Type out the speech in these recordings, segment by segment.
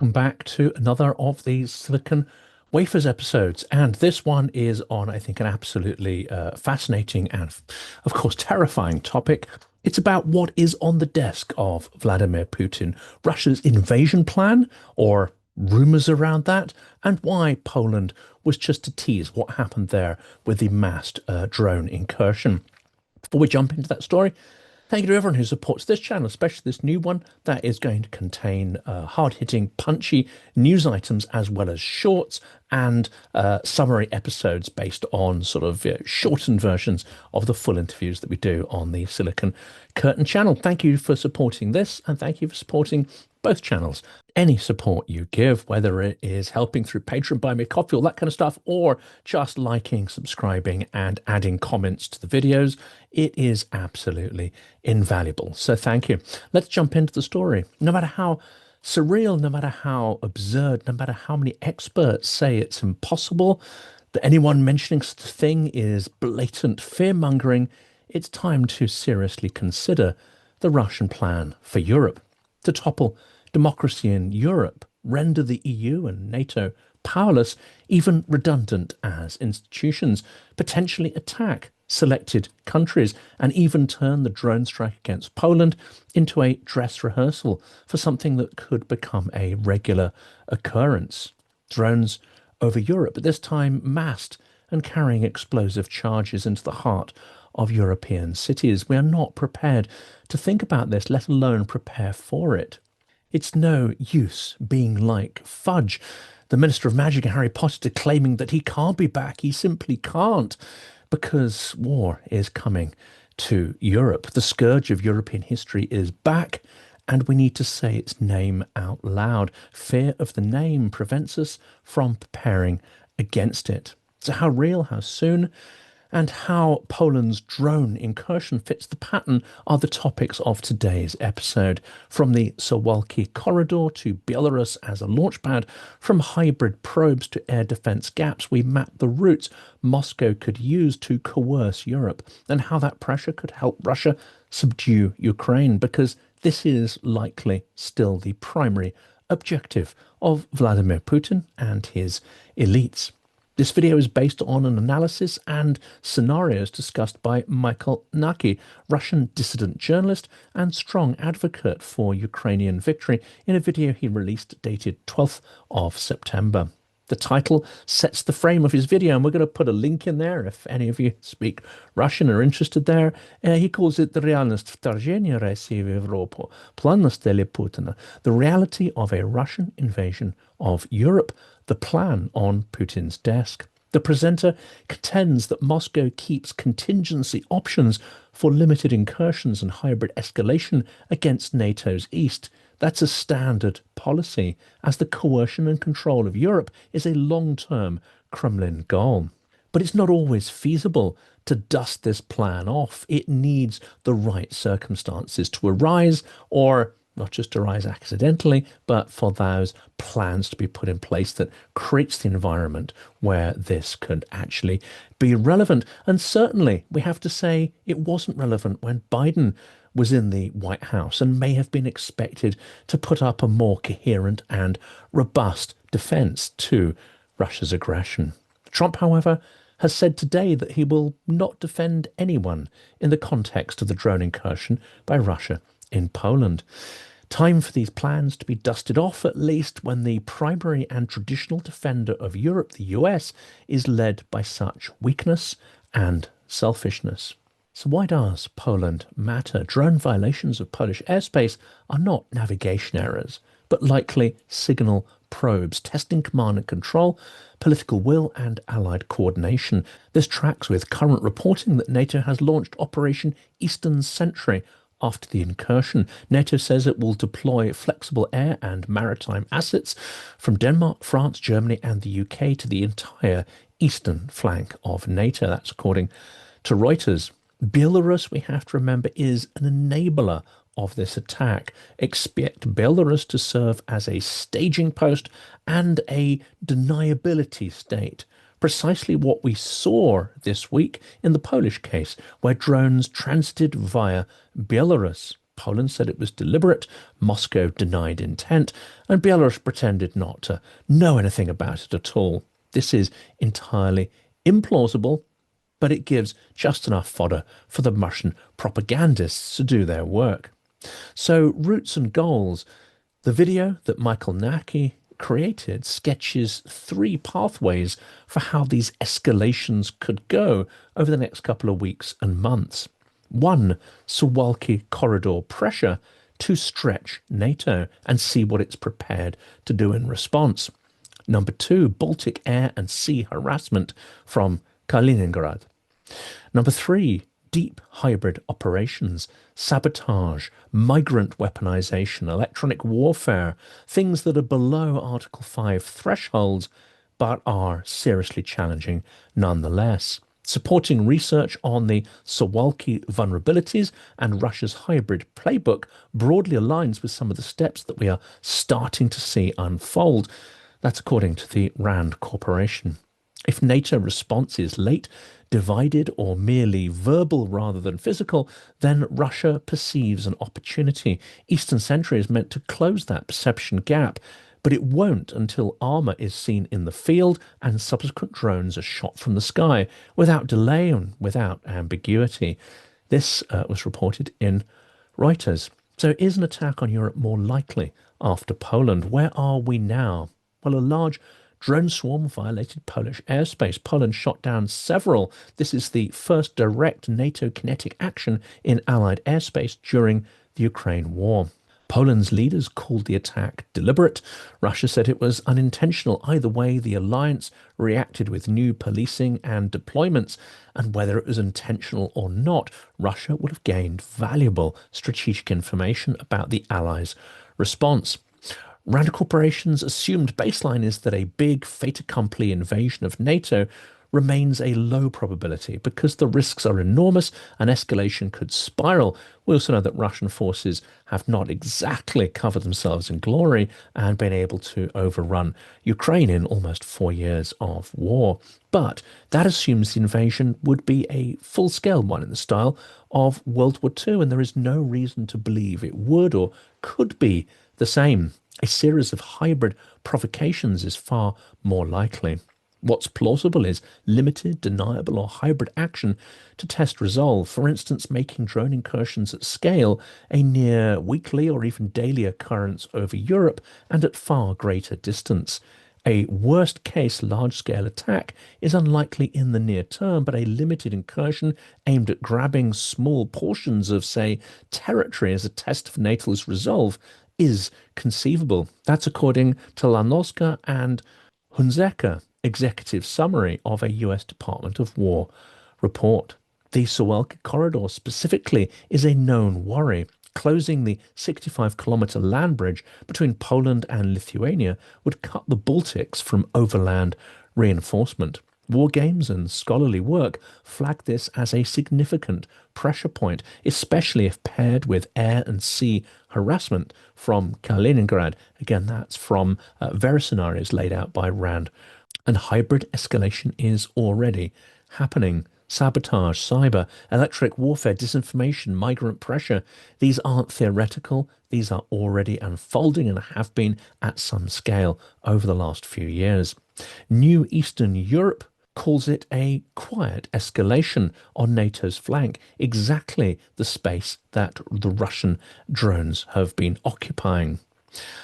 welcome back to another of these Silicon Wafers episodes. And this one is on, I think, an absolutely fascinating and, of course, terrifying topic. It's about what is on the desk of Vladimir Putin, Russia's invasion plan, or rumors around that, and why Poland was just to tease what happened there with the massed drone incursion. Before we jump into that story, thank you to everyone who supports this channel, especially this new one that is going to contain hard-hitting, punchy news items as well as shorts and summary episodes based on sort of shortened versions of the full interviews that we do on the Silicon Curtain channel. Thank you for supporting this, and thank you for supporting both channels. Any support you give, whether it is helping through Patreon, Buy Me a Coffee, all that kind of stuff, or just liking, subscribing, and adding comments to the videos, it is absolutely invaluable. So thank you. Let's jump into the story. No matter how surreal, no matter how absurd, no matter how many experts say it's impossible, that anyone mentioning such a thing is blatant fear-mongering, it's time to seriously consider the Russian plan for Europe to topple democracy in Europe, render the EU and NATO powerless, even redundant as institutions, potentially attack selected countries, and even turn the drone strike against Poland into a dress rehearsal for something that could become a regular occurrence. Drones over Europe, at this time massed and carrying explosive charges into the heart of European cities. We are not prepared to think about this, let alone prepare for it. It's no use being like Fudge, the Minister of Magic in Harry Potter, declaiming that he can't be back. He simply can't, because war is coming to Europe. The scourge of European history is back, and we need to say its name out loud. Fear of the name prevents us from preparing against it. So how real, how soon, and how Poland's drone incursion fits the pattern are the topics of today's episode. From the Suwalki corridor to Belarus as a launchpad, from hybrid probes to air defense gaps, we map the routes Moscow could use to coerce Europe, and how that pressure could help Russia subdue Ukraine, because this is likely still the primary objective of Vladimir Putin and his elites. This video is based on an analysis and scenarios discussed by Michael Naki, Russian dissident journalist and strong advocate for Ukrainian victory, in a video he released dated 12th of September. The title sets the frame of his video, and we're going to put a link in there if any of you speak Russian or are interested there. He calls it the realnost вторжения России в Европу, план на столе Путина, the reality of a Russian invasion of Europe, the plan on Putin's desk. The presenter contends that Moscow keeps contingency options for limited incursions and hybrid escalation against NATO's east. That's a standard policy, as the coercion and control of Europe is a long-term Kremlin goal. But it's not always feasible to dust this plan off. It needs the right circumstances to arise, or not just arise accidentally, but for those plans to be put in place that creates the environment where this could actually be relevant. And certainly, we have to say, it wasn't relevant when Biden was in the White House and may have been expected to put up a more coherent and robust defense to Russia's aggression. Trump, however, has said today that he will not defend anyone in the context of the drone incursion by Russia in Poland. Time for these plans to be dusted off, at least when the primary and traditional defender of Europe, the US, is led by such weakness and selfishness. So why does Poland matter? Drone violations of Polish airspace are not navigation errors, but likely signal probes, testing command and control, political will and allied coordination. This tracks with current reporting that NATO has launched Operation Eastern Sentry after the incursion. NATO says it will deploy flexible air and maritime assets from Denmark, France, Germany and the UK to the entire eastern flank of NATO. That's according to Reuters. Belarus, we have to remember, is an enabler of this attack. Expect Belarus to serve as a staging post and a deniability state. Precisely what we saw this week in the Polish case, where drones transited via Belarus. Poland said it was deliberate, Moscow denied intent, and Belarus pretended not to know anything about it at all. This is entirely implausible, but it gives just enough fodder for the Russian propagandists to do their work. So, roots and goals. The video that Michael Naki created sketches three pathways for how these escalations could go over the next couple of weeks and months. One, Suwalki corridor pressure to stretch NATO and see what it's prepared to do in response. Number two, Baltic air and sea harassment from Kaliningrad. Number three, deep hybrid operations, sabotage, migrant weaponization, electronic warfare, things that are below Article 5 thresholds, but are seriously challenging nonetheless. Supporting research on the Suwalki vulnerabilities and Russia's hybrid playbook broadly aligns with some of the steps that we are starting to see unfold. That's according to the RAND Corporation. If NATO response is late, divided, or merely verbal rather than physical, then Russia perceives an opportunity. Eastern Century is meant to close that perception gap, but it won't until armour is seen in the field and subsequent drones are shot from the sky without delay and without ambiguity. This was reported in Reuters. So is an attack on Europe more likely after Poland? Where are we now? Well, a large drone swarm violated Polish airspace. Poland shot down several. This is the first direct NATO kinetic action in Allied airspace during the Ukraine war. Poland's leaders called the attack deliberate. Russia said it was unintentional. Either way, the alliance reacted with new policing and deployments, and whether it was intentional or not, Russia would have gained valuable strategic information about the Allies' response. Rand Corporation's assumed baseline is that a big fait accompli invasion of NATO remains a low probability because the risks are enormous and escalation could spiral. We also know that Russian forces have not exactly covered themselves in glory and been able to overrun Ukraine in almost 4 years of war. But that assumes the invasion would be a full-scale one in the style of World War II, and there is no reason to believe it would or could be the same. A series of hybrid provocations is far more likely. What's plausible is limited, deniable, or hybrid action to test resolve, for instance, making drone incursions at scale a near weekly or even daily occurrence over Europe and at far greater distance. A worst-case large-scale attack is unlikely in the near term, but a limited incursion aimed at grabbing small portions of, say, territory as a test of NATO's resolve is conceivable. That's according to Lanoska and Hunzeker, executive summary of a US Department of War report. The Suwalki corridor specifically is a known worry. Closing the 65-kilometer land bridge between Poland and Lithuania would cut the Baltics from overland reinforcement. War games and scholarly work flag this as a significant pressure point, especially if paired with air and sea harassment from Kaliningrad. Again, that's from various scenarios laid out by RAND. And hybrid escalation is already happening. Sabotage, cyber, electric warfare, disinformation, migrant pressure. These aren't theoretical. These are already unfolding and have been at some scale over the last few years. New Eastern Europe calls it a quiet escalation on NATO's flank, exactly the space that the Russian drones have been occupying.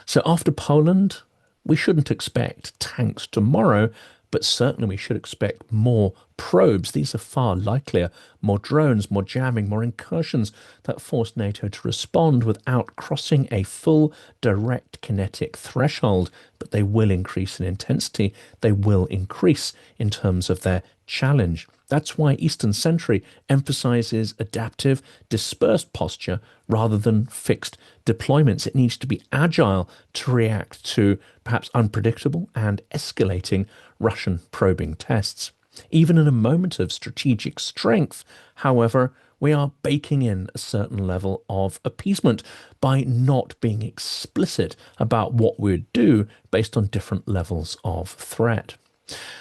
So after Poland, we shouldn't expect tanks tomorrow, but certainly we should expect more probes. These are far likelier. More drones, more jamming, more incursions that force NATO to respond without crossing a full direct kinetic threshold. But they will increase in intensity. They will increase in terms of their challenge. That's why Eastern Century emphasizes adaptive, dispersed posture rather than fixed deployments. It needs to be agile to react to perhaps unpredictable and escalating Russian probing tests. Even in a moment of strategic strength, however, we are baking in a certain level of appeasement by not being explicit about what we'd do based on different levels of threat.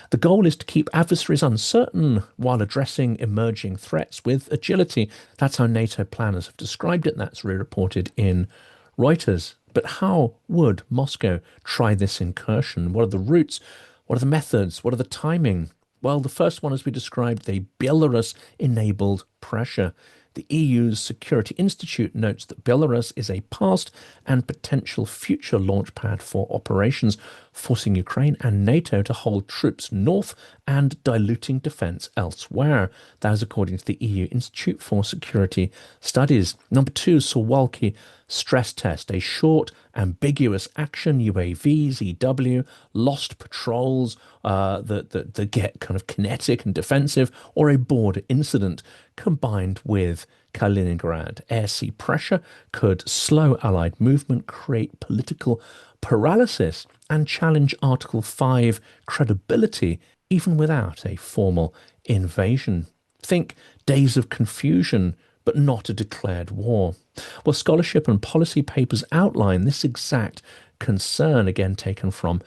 The goal is to keep adversaries uncertain while addressing emerging threats with agility. That's how NATO planners have described it. That's reported in Reuters. But how would Moscow try this incursion? What are the routes? What are the methods? What are the timing? Well, the first one, as we described, the Belarus-enabled pressure. The EU's Security Institute notes that Belarus is a past and potential future launchpad for operations, forcing Ukraine and NATO to hold troops north and diluting defence elsewhere. That is according to the EU Institute for Security Studies. Number two, Suwalki stress test, a short, ambiguous action, UAVs, EW, lost patrols that get kind of kinetic and defensive, or a border incident combined with Kaliningrad. Air-sea pressure could slow Allied movement, create political paralysis, and challenge Article 5 credibility even without a formal invasion. Think days of confusion, but not a declared war. Well, scholarship and policy papers outline this exact concern, again taken from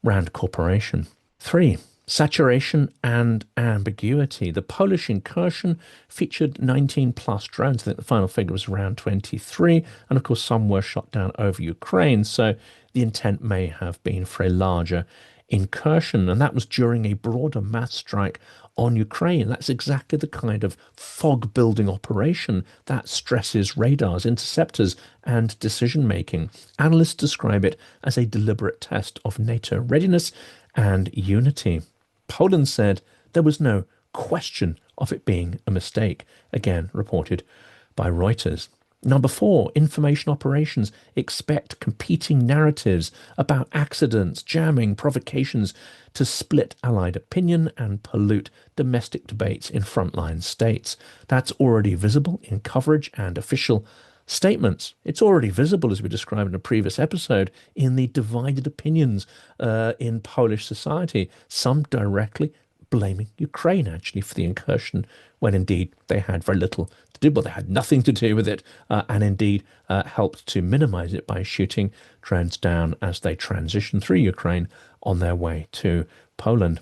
Rand Corporation. 3. Saturation and ambiguity. The Polish incursion featured 19 plus drones. I think the final figure was around 23. And of course, some were shot down over Ukraine. So the intent may have been for a larger incursion. And that was during a broader mass strike on Ukraine. That's exactly the kind of fog building operation that stresses radars, interceptors, and decision making. Analysts describe it as a deliberate test of NATO readiness and unity. Poland said there was no question of it being a mistake, again reported by Reuters. Number 4, information operations expect competing narratives about accidents, jamming, provocations to split Allied opinion and pollute domestic debates in frontline states. That's already visible in coverage and official statements. It's already visible, as we described in a previous episode, in the divided opinions in Polish society, some directly blaming Ukraine actually for the incursion, when indeed they had very little to do, well, they had nothing to do with it, and indeed helped to minimize it by shooting drones down as they transitioned through Ukraine on their way to Poland.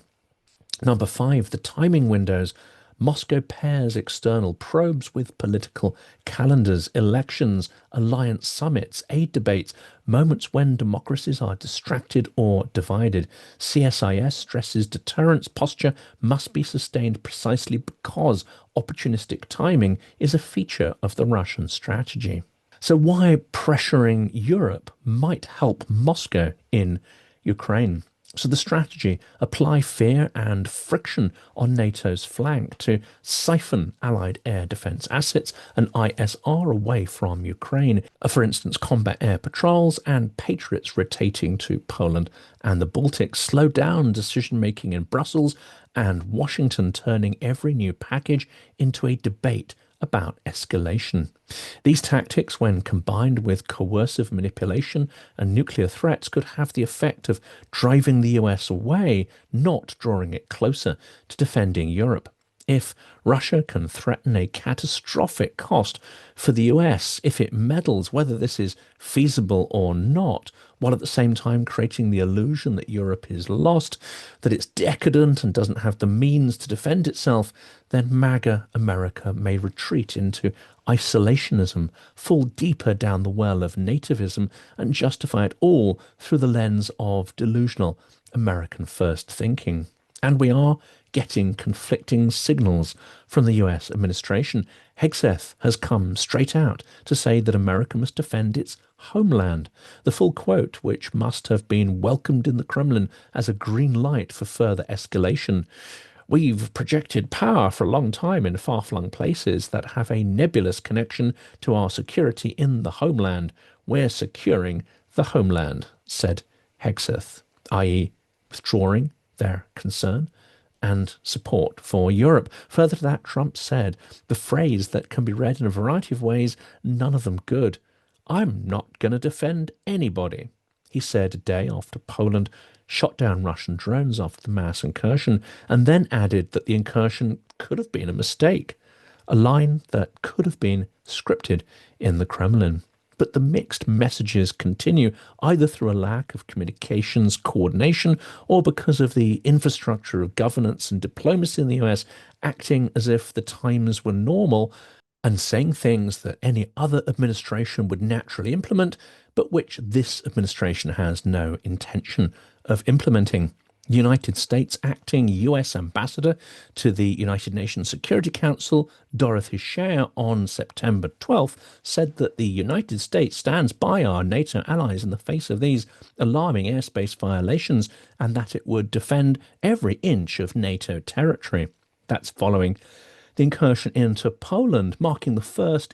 Number 5, the timing windows. Moscow pairs external probes with political calendars, elections, alliance summits, aid debates, moments when democracies are distracted or divided. CSIS stresses deterrence posture must be sustained precisely because opportunistic timing is a feature of the Russian strategy. So why pressuring Europe might help Moscow in Ukraine? So the strategy, apply fear and friction on NATO's flank to siphon Allied air defence assets and ISR away from Ukraine. For instance, combat air patrols and Patriots rotating to Poland and the Baltics. Slow down decision-making in Brussels and Washington, turning every new package into a debate about escalation. These tactics, when combined with coercive manipulation and nuclear threats, could have the effect of driving the US away, not drawing it closer to defending Europe. If Russia can threaten a catastrophic cost for the US if it meddles, whether this is feasible or not, while at the same time creating the illusion that Europe is lost, that it's decadent and doesn't have the means to defend itself, then MAGA America may retreat into isolationism, fall deeper down the well of nativism, and justify it all through the lens of delusional American first thinking. And we are getting conflicting signals from the US administration. Hegseth has come straight out to say that America must defend its homeland. The full quote, which must have been welcomed in the Kremlin as a green light for further escalation. We've projected power for a long time in far-flung places that have a nebulous connection to our security in the homeland. We're securing the homeland, said Hegseth, i.e. withdrawing their concern and support for Europe. Further to that, Trump said the phrase that can be read in a variety of ways, none of them good. I'm not going to defend anybody, he said a day after Poland shot down Russian drones after the mass incursion, and then added that the incursion could have been a mistake, a line that could have been scripted in the Kremlin. But the mixed messages continue either through a lack of communications coordination or because of the infrastructure of governance and diplomacy in the US acting as if the times were normal and saying things that any other administration would naturally implement, but which this administration has no intention of implementing. United States acting US ambassador to the United Nations Security Council, Dorothy Share, on September 12th, said that the United States stands by our NATO allies in the face of these alarming airspace violations and that it would defend every inch of NATO territory. That's following the incursion into Poland, marking the first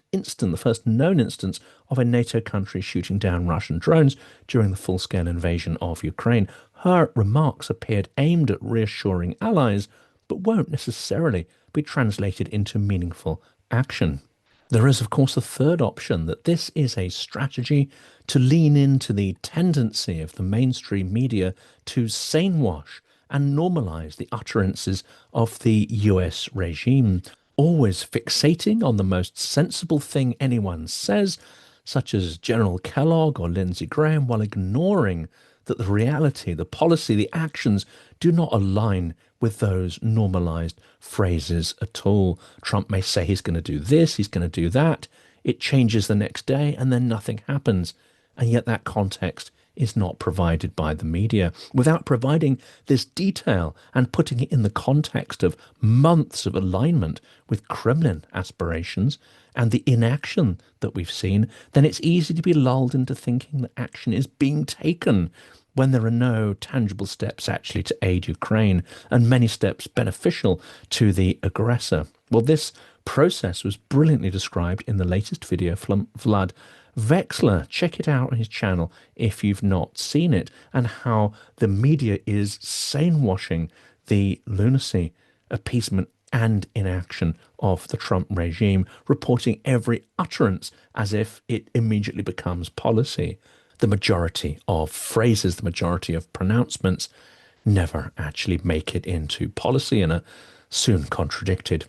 known instance of a NATO country shooting down Russian drones during the full-scale invasion of Ukraine. Her remarks appeared aimed at reassuring allies, but won't necessarily be translated into meaningful action. There is, of course, a third option that this is a strategy to lean into the tendency of the mainstream media to sanewash and normalize the utterances of the US regime, always fixating on the most sensible thing anyone says, such as General Kellogg or Lindsey Graham, while ignoring that the reality, the policy, the actions do not align with those normalized phrases at all. Trump may say he's going to do this, he's going to do that. It changes the next day and then nothing happens. And yet that context is not provided by the media. Without providing this detail and putting it in the context of months of alignment with Kremlin aspirations and the inaction that we've seen, then it's easy to be lulled into thinking that action is being taken when there are no tangible steps actually to aid Ukraine and many steps beneficial to the aggressor. Well, this process was brilliantly described in the latest video from Vlad Vexler. Check it out on his channel if you've not seen it, and how the media is sanewashing the lunacy, appeasement, and inaction of the Trump regime, reporting every utterance as if it immediately becomes policy. The majority of phrases, the majority of pronouncements never actually make it into policy and are soon contradicted.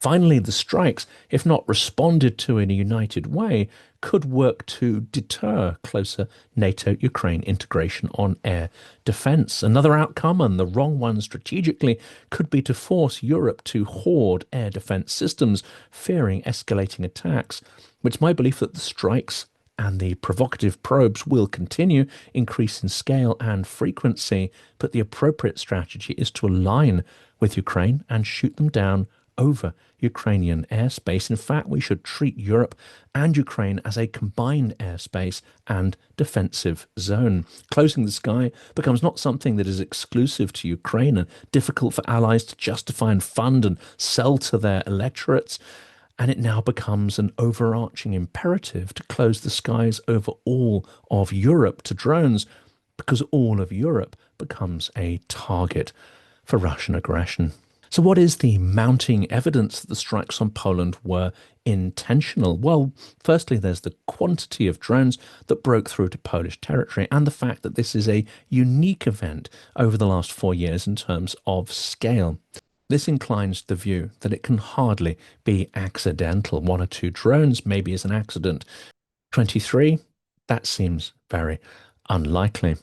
Finally, the strikes, if not responded to in a united way, could work to deter closer NATO-Ukraine integration on air defence. Another outcome, and the wrong one strategically, could be to force Europe to hoard air defence systems, fearing escalating attacks. It's my belief that the strikes and the provocative probes will continue, increase in scale and frequency, but the appropriate strategy is to align with Ukraine and shoot them down over Ukrainian airspace. In fact, we should treat Europe and Ukraine as a combined airspace and defensive zone. Closing the sky becomes not something that is exclusive to Ukraine and difficult for allies to justify and fund and sell to their electorates. And it now becomes an overarching imperative to close the skies over all of Europe to drones, because all of Europe becomes a target for Russian aggression. So what is the mounting evidence that the strikes on Poland were intentional? Well, firstly, there's the quantity of drones that broke through to Polish territory and the fact that this is a unique event over the last 4 years in terms of scale. This inclines to the view that it can hardly be accidental. 1 or 2 drones maybe is an accident. 23, that seems very unlikely.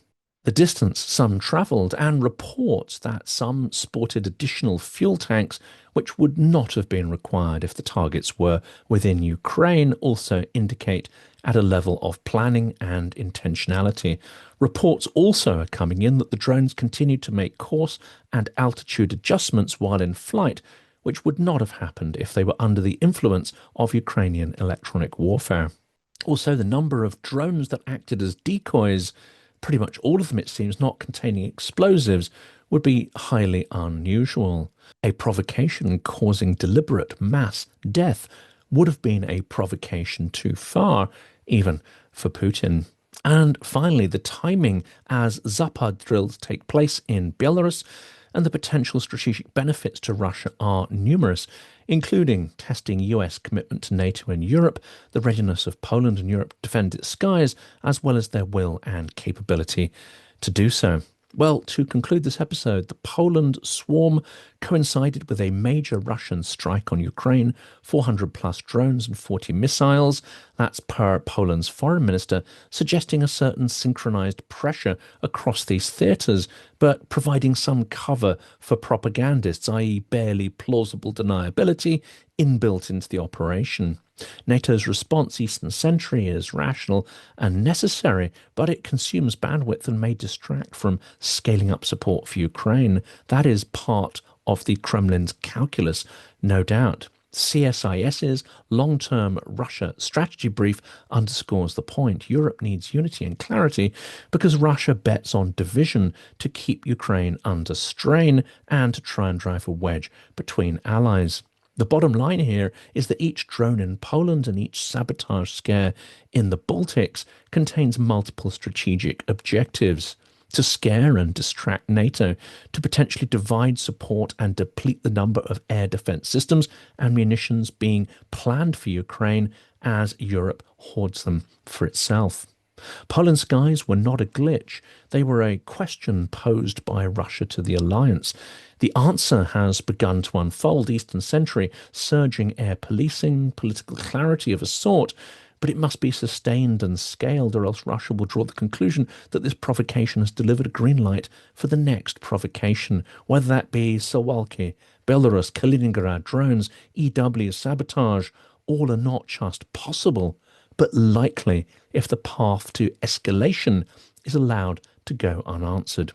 The distance some travelled and reports that some sported additional fuel tanks which would not have been required if the targets were within Ukraine also indicate at a level of planning and intentionality. Reports also are coming in that the drones continued to make course and altitude adjustments while in flight, which would not have happened if they were under the influence of Ukrainian electronic warfare. Also, the number of drones that acted as decoys, pretty much all of them, it seems, not containing explosives, would be highly unusual. A provocation causing deliberate mass death would have been a provocation too far, even for Putin. And finally, the timing as Zapad drills take place in Belarus and the potential strategic benefits to Russia are numerous, including testing US commitment to NATO and Europe, the readiness of Poland and Europe to defend its skies, as well as their will and capability to do so. Well, to conclude this episode, the Poland swarm coincided with a major Russian strike on Ukraine, 400 plus drones and 40 missiles. That's per Poland's foreign minister, suggesting a certain synchronized pressure across these theatres, but providing some cover for propagandists, i.e., barely plausible deniability inbuilt into the operation. NATO's response, Eastern Sentry, is rational and necessary, but it consumes bandwidth and may distract from scaling up support for Ukraine. That is part of the Kremlin's calculus, no doubt. CSIS's long-term Russia strategy brief underscores the point. Europe needs unity and clarity because Russia bets on division to keep Ukraine under strain and to try and drive a wedge between allies. The bottom line here is that each drone in Poland and each sabotage scare in the Baltics contains multiple strategic objectives: to scare and distract NATO, to potentially divide support and deplete the number of air defense systems and munitions being planned for Ukraine as Europe hoards them for itself. Poland skies were not a glitch. They were a question posed by Russia to the alliance. The answer has begun to unfold: Eastern Sentry, surging air policing, political clarity of a sort, but it must be sustained and scaled, or else Russia will draw the conclusion that this provocation has delivered a green light for the next provocation, whether that be Suwalki, Belarus, Kaliningrad, drones, EW, sabotage. All are not just possible, but likely if the path to escalation is allowed to go unanswered.